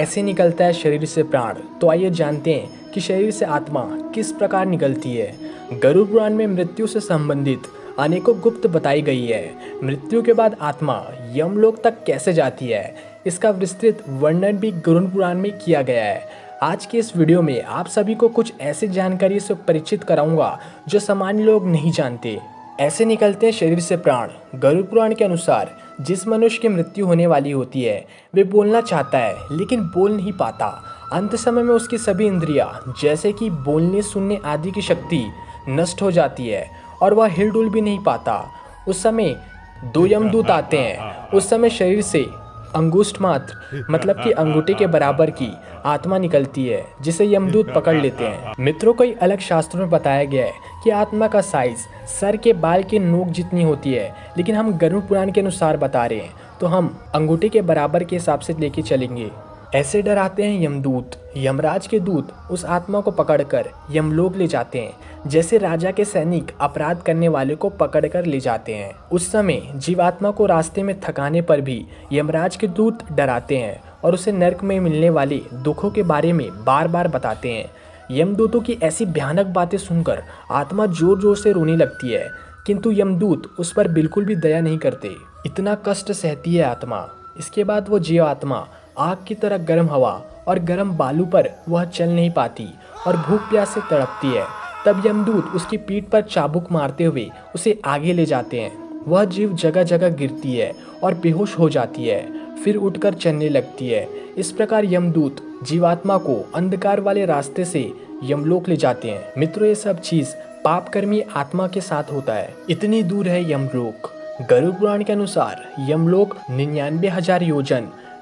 कैसे निकलता है शरीर से प्राण? तो आइए जानते हैं कि शरीर से आत्मा किस प्रकार निकलती है। गरुड़ पुराण में मृत्यु से संबंधित अनेकों गुप्त बताई गई है। मृत्यु के बाद आत्मा यमलोक तक कैसे जाती है, इसका विस्तृत वर्णन भी गरुड़ पुराण में किया गया है। आज के इस वीडियो में आप सभी को कुछ ऐसी जानकारी से परिचित कराऊंगा जो सामान्य लोग नहीं जानते। ऐसे निकलते हैं शरीर से प्राण। गरुड़ पुराण के अनुसार जिस मनुष्य की मृत्यु होने वाली होती है वे बोलना चाहता है लेकिन बोल नहीं पाता। अंत समय में उसकी सभी इंद्रियां जैसे कि बोलने सुनने आदि की शक्ति नष्ट हो जाती है और वह हिलडुल भी नहीं पाता। उस समय दो यमदूत आते हैं। उस समय शरीर से अंगुष्ठ मात्र मतलब कि अंगूठे के बराबर की आत्मा निकलती है जिसे यमदूत पकड़ लेते हैं। मित्रों, कई अलग शास्त्रों में बताया गया है कि आत्मा का साइज सर के बाल के नोक जितनी होती है, लेकिन हम गरुड़ पुराण के अनुसार बता रहे हैं तो हम अंगूठे के बराबर के हिसाब से लेके चलेंगे। ऐसे डराते हैं यमदूत। यमराज के दूत उस आत्मा को पकड़कर यमलोक ले जाते हैं, जैसे राजा के सैनिक अपराध करने वाले को पकड़कर ले जाते हैं। उस समय जीवात्मा को रास्ते में थकाने पर भी यमराज के दूत डराते हैं और उसे नरक में मिलने वाले दुखों के बारे में बार बार बताते हैं। यमदूतों की ऐसी भयानक बातें सुनकर आत्मा जोर जोर से रोने लगती है, किंतु यमदूत उस पर बिल्कुल भी दया नहीं करते। इतना कष्ट सहती है आत्मा। इसके बाद वो जीवात्मा आग की तरह गर्म हवा और गर्म बालू पर वह चल नहीं पाती और भूख प्यास से तड़पती है। तब यमदूत उसकी पीठ पर चाबुक मारते हुए उसे आगे ले जाते हैं। वह जीव जगह जगह गिरती है और बेहोश हो जाती है, फिर उठकर चलने लगती है। इस प्रकार यमदूत जीवात्मा को अंधकार वाले रास्ते से यमलोक ले जाते हैं। मित्रों, ये सब चीज पापकर्मी आत्मा के साथ होता है। इतनी दूर है यमलोक। गरुड़ पुराण के अनुसार यमलोक 99,000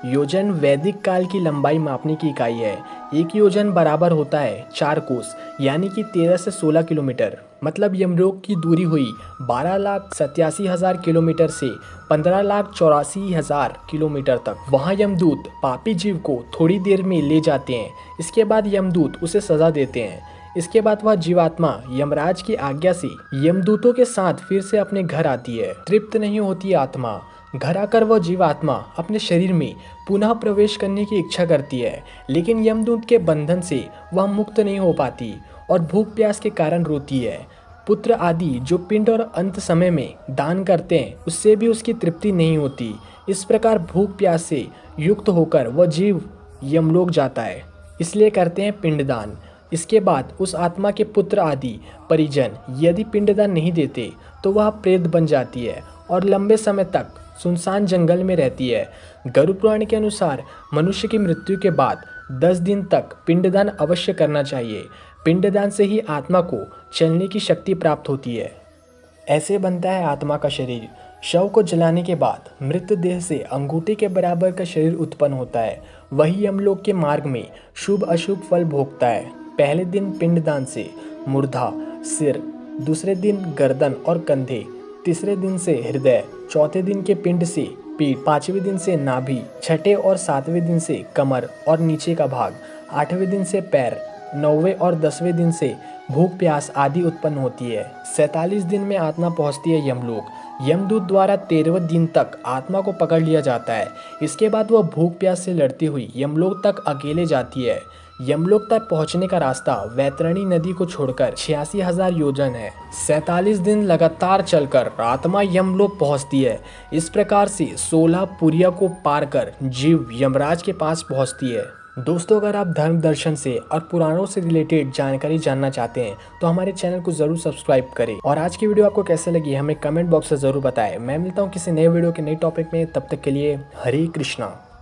योजन वैदिक काल की लंबाई मापने की इकाई है। एक योजन बराबर होता है 4 कोस यानी कि 13 से 16 किलोमीटर। मतलब यमलोक की दूरी हुई 12,87,000 किलोमीटर से 15,84,000 किलोमीटर तक। वहाँ यमदूत पापी जीव को थोड़ी देर में ले जाते हैं। इसके बाद यमदूत उसे सजा देते हैं। इसके बाद वह जीवात्मा यमराज की आज्ञा से यमदूतों के साथ फिर से अपने घर आती है। तृप्त नहीं होती आत्मा। घर आकर वह जीवात्मा अपने शरीर में पुनः प्रवेश करने की इच्छा करती है, लेकिन यमदूत के बंधन से वह मुक्त नहीं हो पाती और भूख प्यास के कारण रोती है। पुत्र आदि जो पिंड और अंत समय में दान करते हैं उससे भी उसकी तृप्ति नहीं होती। इस प्रकार भूख प्यास से युक्त होकर वह जीव यमलोक जाता है, इसलिए करते हैं पिंडदान। इसके बाद उस आत्मा के पुत्र आदि परिजन यदि पिंडदान नहीं देते तो वह प्रेत बन जाती है और लंबे समय तक सुनसान जंगल में रहती है। गरुड़ पुराण के अनुसार मनुष्य की मृत्यु के बाद 10 दिन तक पिंडदान अवश्य करना चाहिए। पिंडदान से ही आत्मा को चलने की शक्ति प्राप्त होती है। ऐसे बनता है आत्मा का शरीर। शव को जलाने के बाद मृत देह से अंगूठे के बराबर का शरीर उत्पन्न होता है। वही यमलोक के मार्ग में शुभ अशुभ फल भोगता है। पहले दिन पिंडदान से मुर्धा, सिर, दूसरे दिन गर्दन और कंधे, तीसरे दिन से हृदय, चौथे दिन के पिंड से पीठ, 5वें दिन से नाभि, छठे और 7वें दिन से कमर और नीचे का भाग, 8वें दिन से पैर, 9वें और 10वें दिन से भूख प्यास आदि उत्पन्न होती है। 47 दिन में आत्मा पहुंचती है यमलोक। यमदूत द्वारा 13वें दिन तक आत्मा को पकड़ लिया जाता है। इसके बाद वह भूख प्यास से लड़ती हुई यमलोक तक अकेले जाती है। यमलोक तक पहुंचने का रास्ता वैतरणी नदी को छोड़कर 86,000 योजन है। 47 दिन लगातार चलकर आत्मा यमलोक पहुंचती है। इस प्रकार से 16 पुरिया को पार कर जीव यमराज के पास पहुंचती है। दोस्तों, अगर आप धर्म दर्शन से और पुराणों से रिलेटेड जानकारी जानना चाहते हैं तो हमारे चैनल को जरूर सब्सक्राइब करें। और आज की वीडियो आपको कैसे लगी हमें कमेंट बॉक्स में जरूर बताएं। मैं मिलता हूँ किसी नए वीडियो के नए टॉपिक में। तब तक के लिए हरे कृष्णा।